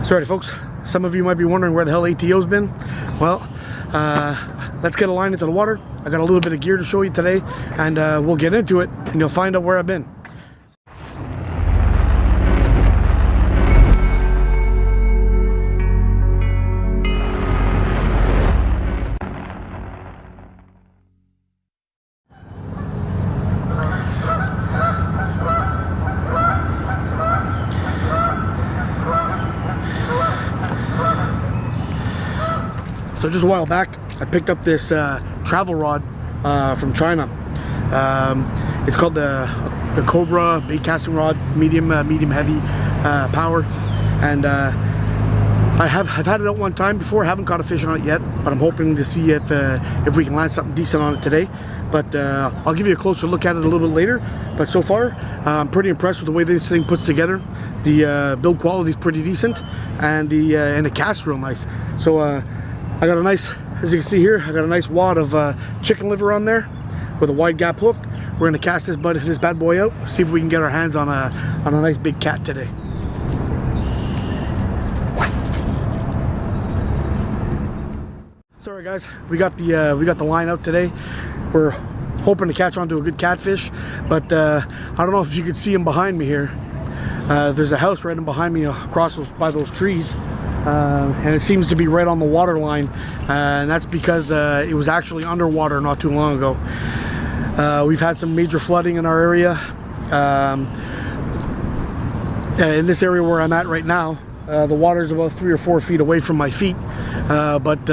Sorry folks, some of you might be wondering where the hell ATO's been. Well, let's get a line into the water. I got a little bit of gear to show you today, and we'll get into it and you'll find out where I've been. So just a while back, I picked up this travel rod from China. It's called the Cobra bait casting rod, medium heavy power, and I've had it out one time before. I haven't caught a fish on it yet, but I'm hoping to see if we can land something decent on it today. But I'll give you a closer look at it a little bit later. But so far, I'm pretty impressed with the way this thing puts together. The build quality is pretty decent, and the cast's real nice. So I got a nice, as you can see here, I got a nice wad of chicken liver on there with a wide gap hook. We're gonna cast this bad boy out, see if we can get our hands on a nice big cat today. Sorry guys, we got the line out today. We're hoping to catch onto a good catfish, but I don't know if you can see him behind me here. There's a house right in behind me across by those trees. And it seems to be right on the water line, and that's because it was actually underwater not too long ago. We've had some major flooding in our area. In this area where I'm at right now, the water is about 3 or 4 feet away from my feet, but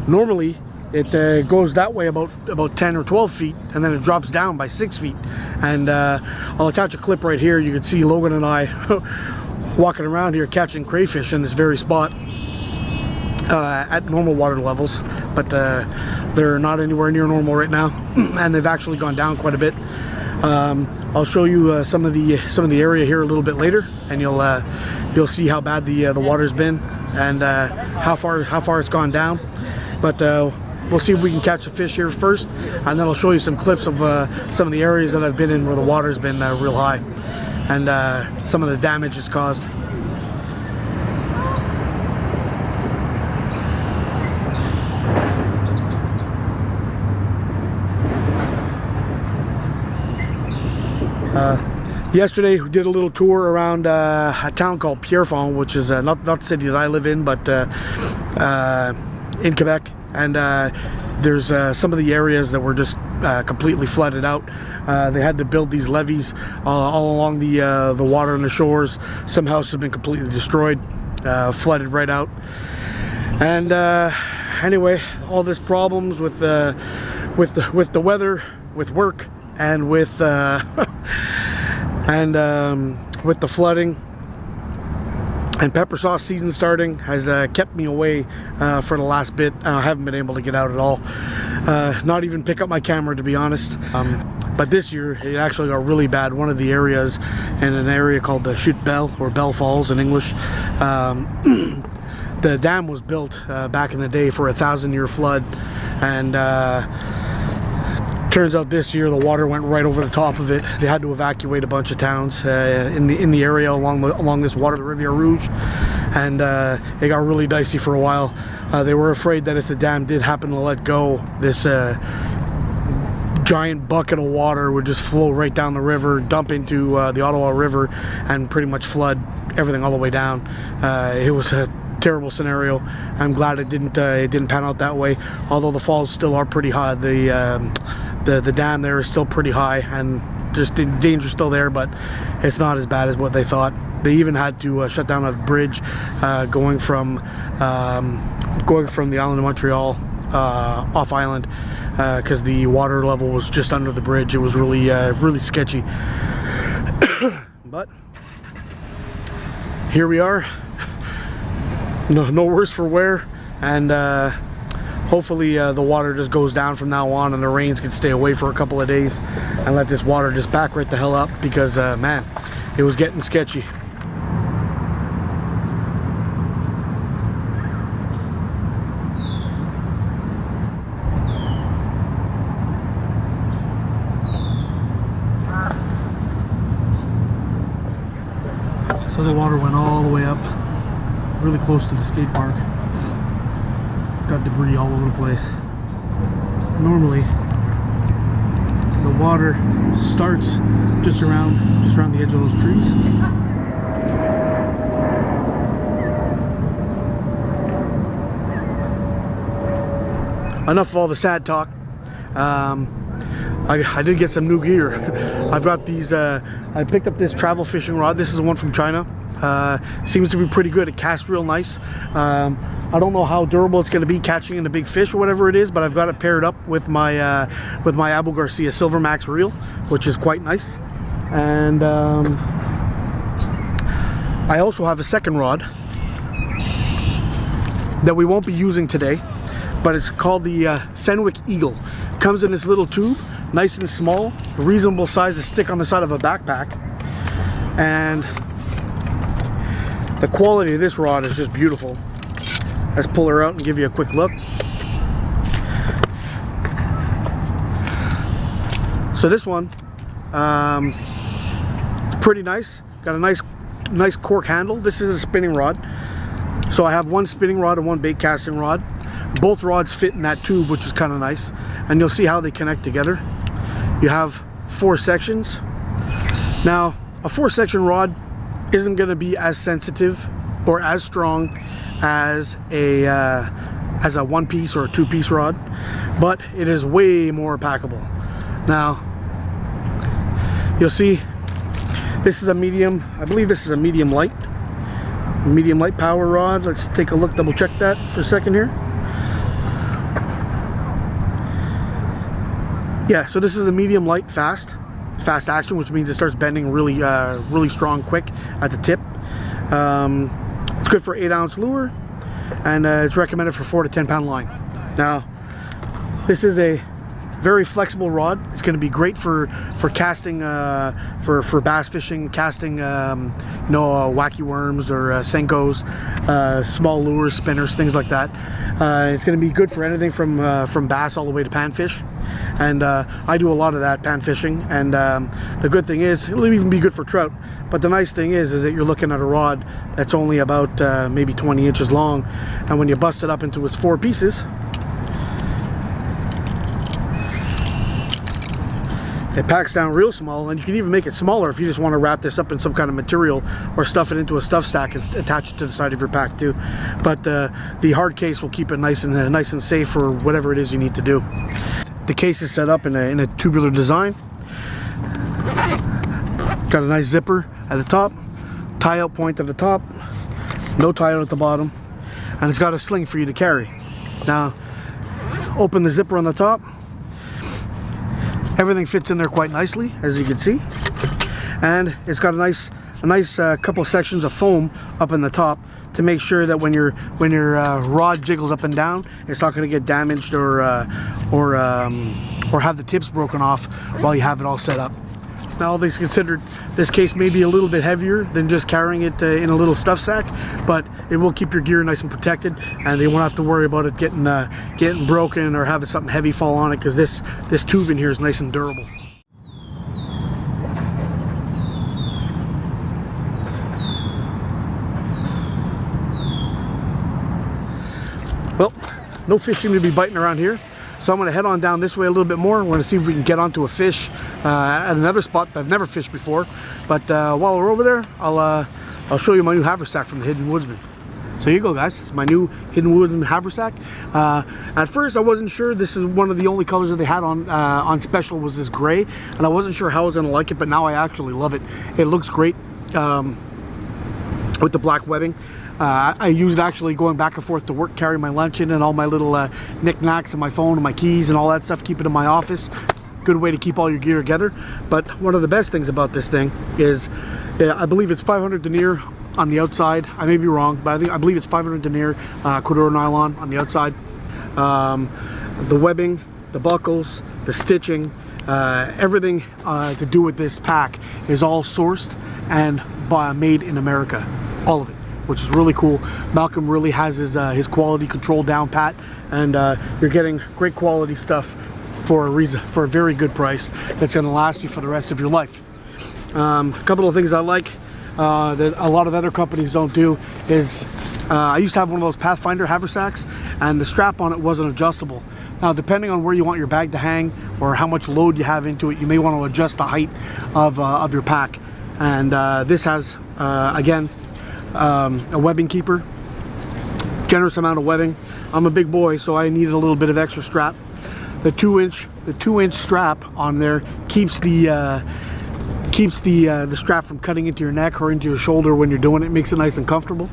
normally it goes that way about 10 or 12 feet, and then it drops down by 6 feet. And I'll attach a clip right here. You can see Logan and I walking around here catching crayfish in this very spot at normal water levels, but they're not anywhere near normal right now, and they've actually gone down quite a bit. I'll show you some of the area here a little bit later, and you'll see how bad the water's been and how far it's gone down. But we'll see if we can catch a fish here first, and then I'll show you some clips of some of the areas that I've been in where the water's been real high, and some of the damage it's caused. Yesterday we did a little tour around a town called Pierrefonds, which is not the city that I live in, but in Quebec, and there's some of the areas that were just completely flooded out. They had to build these levees all along the water and the shores. Some houses have been completely destroyed, flooded right out. And anyway, all this problems with the weather, with work, and with with the flooding and pepper sauce season starting has kept me away for the last bit. I haven't been able to get out at all, not even pick up my camera, to be honest. But this year it actually got really bad. One of the areas, in an area called the Chute Belle, or Belle Falls in English, the dam was built back in the day for a 1,000-year flood, and turns out this year the water went right over the top of it. They had to evacuate a bunch of towns in the area along this water, the Rivière Rouge, and it got really dicey for a while. They were afraid that if the dam did happen to let go, this giant bucket of water would just flow right down the river, dump into the Ottawa River, and pretty much flood everything all the way down. It was a terrible scenario. I'm glad it didn't pan out that way, although the falls still are pretty high. The dam there is still pretty high, and just the danger still there, but it's not as bad as what they thought. They even had to shut down a bridge going from the island of Montreal off island because the water level was just under the bridge. It was really sketchy. But here we are, no worse for wear, and hopefully the water just goes down from now on, and the rains can stay away for a couple of days and let this water just back right the hell up, because man, it was getting sketchy. So the water went all the way up really close to the skate park. It's got debris all over the place. Normally, the water starts just around the edge of those trees. Enough of all the sad talk. I did get some new gear. I've got these, I picked up this travel fishing rod. This is one from China. Seems to be pretty good. It casts real nice. I don't know how durable it's going to be catching in a big fish or whatever it is, but I've got it paired up with my Abu Garcia Silver Max reel, which is quite nice. And I also have a second rod that we won't be using today, but it's called the Fenwick Eagle. Comes in this little tube, nice and small, reasonable size to stick on the side of a backpack. And the quality of this rod is just beautiful. Let's pull her out and give you a quick look. So this one, it's pretty nice. Got a nice cork handle. This is a spinning rod. So I have one spinning rod and one bait casting rod. Both rods fit in that tube, which is kind of nice. And you'll see how they connect together. You have 4 sections. Now, a 4-section rod isn't going to be as sensitive or as strong as a 1-piece or a 2-piece rod, but it is way more packable. Now, you'll see this is a medium, I believe this is a medium light power rod. Let's take a look, double check that for a second here. Yeah, so this is a medium light fast action, which means it starts bending really really strong quick at the tip. It's good for 8-ounce lure, and it's recommended for 4 to 10 pound line. Now, this is a very flexible rod. It's going to be great for casting, for bass fishing, casting, wacky worms or Senkos, small lures, spinners, things like that. It's going to be good for anything from bass all the way to panfish. And I do a lot of that, pan fishing, and the good thing is it'll even be good for trout. But the nice thing is that you're looking at a rod that's only about maybe 20 inches long, and when you bust it up into its 4 pieces, it packs down real small, and you can even make it smaller if you just want to wrap this up in some kind of material or stuff it into a stuff sack and attach it to the side of your pack too. But the hard case will keep it nice and safe for whatever it is you need to do. The case is set up in a tubular design. Got a nice zipper at the top, tie out point at the top, no tie out at the bottom, and it's got a sling for you to carry. Now, open the zipper on the top. Everything fits in there quite nicely, as you can see, and it's got a nice couple sections of foam up in the top to make sure that when your rod jiggles up and down, it's not going to get damaged or have the tips broken off while you have it all set up. Now, all things considered, this case may be a little bit heavier than just carrying it in a little stuff sack, but it will keep your gear nice and protected, and you won't have to worry about it getting broken or having something heavy fall on it, because this tube in here is nice and durable. Well, no fish seem to be biting around here, so I'm going to head on down this way a little bit more. We're going to see if we can get onto a fish at another spot that I've never fished before. But while we're over there, I'll show you my new haversack from the Hidden Woodsmen. So here you go, guys. It's my new Hidden Woodsman haversack. At first, I wasn't sure. This is one of the only colors that they had on special was this gray, and I wasn't sure how I was going to like it, but now I actually love it. It looks great with the black webbing. I use it actually going back and forth to work, carry my lunch in and all my little knickknacks and my phone and my keys and all that stuff, keep it in my office. Good way to keep all your gear together. But one of the best things about this thing is, I believe it's 500 denier on the outside. I may be wrong, but I believe it's 500 denier Cordura nylon on the outside. The webbing, the buckles, the stitching, everything to do with this pack is all sourced and made in America. All of it, which is really cool. Malcolm really has his quality control down pat, and you're getting great quality stuff for a very good price that's going to last you for the rest of your life. A couple of things I like that a lot of other companies don't do is I used to have one of those Pathfinder haversacks, and the strap on it wasn't adjustable. Now, depending on where you want your bag to hang or how much load you have into it, you may want to adjust the height of your pack. And this has, again, a webbing keeper, generous amount of webbing. I'm a big boy, so I needed a little bit of extra strap. The 2-inch strap on there keeps the strap from cutting into your neck or into your shoulder when you're doing it. Makes it nice and comfortable.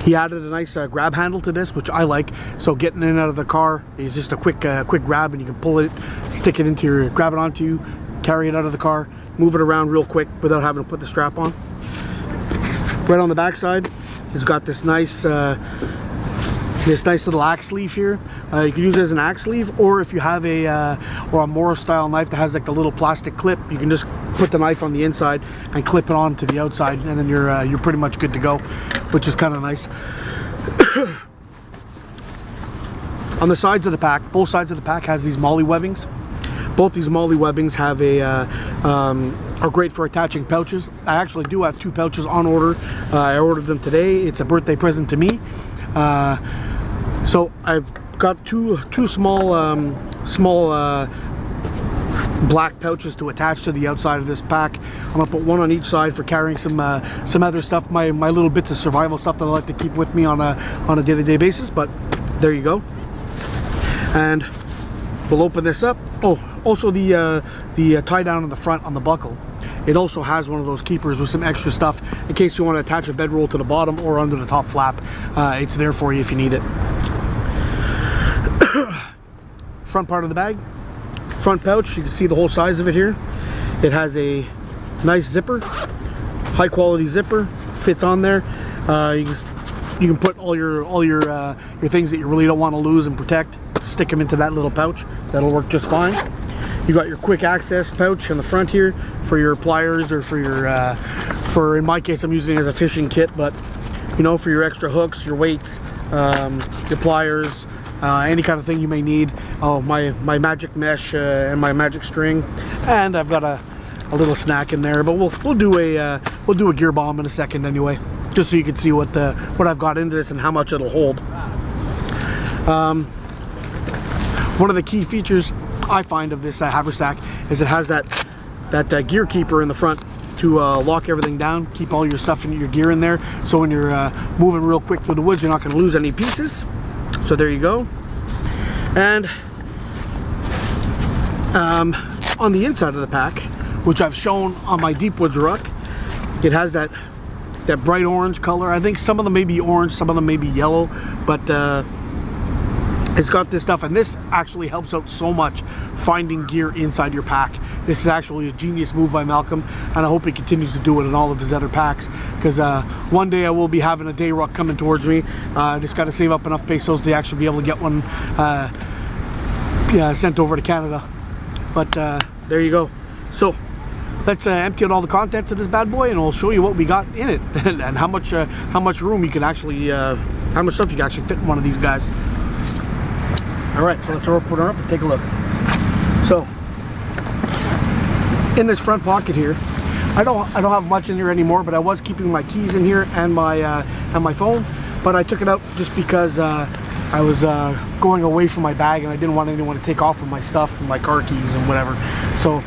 He added a nice grab handle to this, which I like. So getting in and out of the car is just a quick grab, and you can pull it, stick it into your, grab it onto you, carry it out of the car, move it around real quick without having to put the strap on. Right on the back side, it's got this nice little axe sleeve here. You can use it as an axe sleeve, or if you have a Moro style knife that has like the little plastic clip, you can just put the knife on the inside and clip it on to the outside, and then you're pretty much good to go, which is kind of nice. On the sides of the pack, both sides of the pack has these molly webbings. Both these molly webbings have are great for attaching pouches. I actually do have 2 pouches on order. I ordered them today. It's a birthday present to me. So I've got two small black pouches to attach to the outside of this pack. I'm gonna put one on each side for carrying some other stuff, my little bits of survival stuff that I like to keep with me on a day-to-day basis. But there you go. And we'll open this up. Oh, also the tie down in the front on the buckle. It also has one of those keepers with some extra stuff in case you want to attach a bedroll to the bottom or under the top flap. It's there for you if you need it. Front part of the bag, front pouch, you can see the whole size of it here. It has a nice zipper, high quality zipper, fits on there. You can put all your things that you really don't want to lose and protect, stick them into that little pouch. That'll work just fine. You got your quick access pouch in the front here for your pliers, or for your in my case I'm using it as a fishing kit, but you know, for your extra hooks, your weights, your pliers, any kind of thing you may need. Oh, my magic mesh and my magic string, and I've got a little snack in there. But we'll do a gear bomb in a second anyway, just so you can see what I've got into this and how much it'll hold. One of the key features I find of this haversack is it has that gear keeper in the front to lock everything down, keep all your stuff and your gear in there, so when you're moving real quick through the woods, you're not going to lose any pieces. So there you go. And on the inside of the pack, which I've shown on my Deep Woods ruck, it has that bright orange color. I think some of them may be orange, some of them may be yellow, but it's got this stuff, and this actually helps out so much finding gear inside your pack. This is actually a genius move by Malcolm, and I hope he continues to do it in all of his other packs, because one day I will be having a day ruck coming towards me. I just got to save up enough pesos to actually be able to get one sent over to Canada. But there you go. So let's empty out all the contents of this bad boy, and I'll show you what we got in it and how much room you can actually, how much stuff you can actually fit in one of these guys. All right, so let's open her up and take a look. So in this front pocket here, I don't have much in here anymore, but I was keeping my keys in here and my phone. But I took it out just because I was going away from my bag, and I didn't want anyone to take off with my stuff and my car keys and whatever. So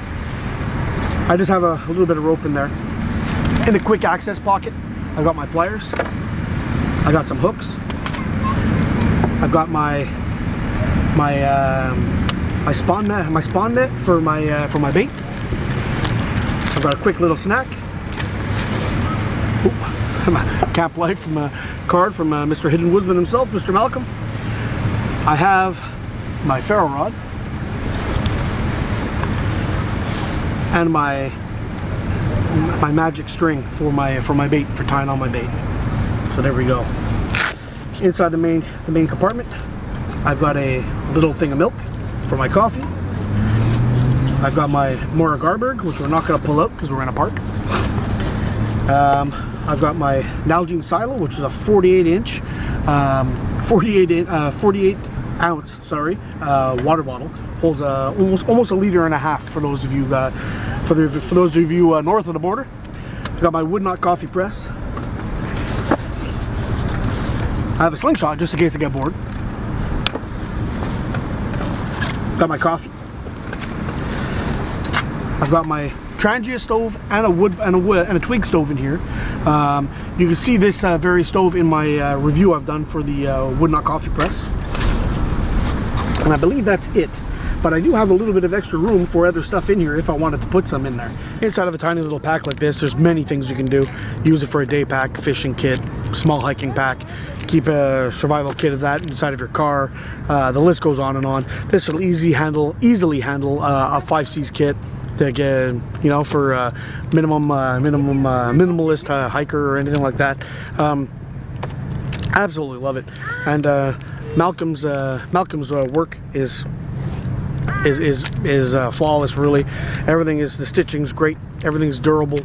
I just have a little bit of rope in there. In the quick access pocket, I got my pliers. I got some hooks. I've got my spawn net for my bait. I've got a quick little snack. Ooh, Camp Life from a card from Mr. Hidden Woodsman himself, Mr. Malcolm. I have my ferro rod and my magic string for my bait, for tying on my bait. So there we go. Inside the main compartment, I've got a little thing of milk for my coffee. I've got my Mora Garberg, which we're not going to pull out because we're in a park. I've got my Nalgene silo, which is a 48 ounce water bottle. Holds almost a liter and a half for those of you north of the border. I've got my wood knot coffee press. I have a slingshot just in case I get bored. Got my coffee. I've got my Trangia stove and a twig stove in here. You can see this very stove in my review I've done for the Wood Knot coffee press. And I believe that's it. But I do have a little bit of extra room for other stuff in here if I wanted to put some in there. Inside of a tiny little pack like this, there's many things you can do. Use it for a day pack, fishing kit, small hiking pack. Keep a survival kit of that inside of your car. The list goes on and on. This will easily handle a 5Cs kit to get, you know, for minimalist hiker or anything like that. Absolutely love it. And Malcolm's work is flawless, really. Everything is, the stitching's great, everything's durable,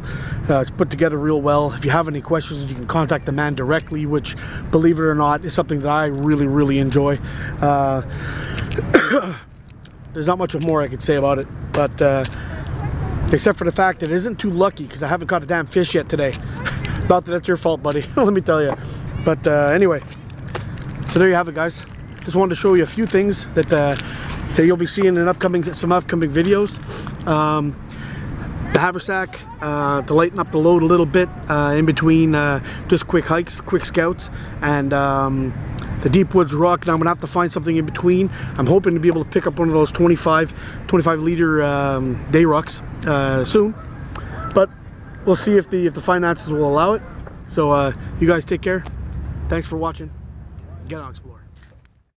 it's put together real well. If you have any questions, you can contact the man directly, which, believe it or not, is something that I really enjoy. There's not much more I could say about it, but except for the fact that it isn't too lucky because I haven't caught a damn fish yet today. Not that that's your fault, buddy. Let me tell you. But anyway, so there you have it, guys. Just wanted to show you a few things that that you'll be seeing in some upcoming videos. The haversack to lighten up the load a little bit in between just quick hikes, quick scouts, and the Deep Woods Rock. Now I'm gonna have to find something in between. I'm hoping to be able to pick up one of those 25 liter day rucks soon, but we'll see if the finances will allow it. So you guys take care. Thanks for watching. Get on, explore.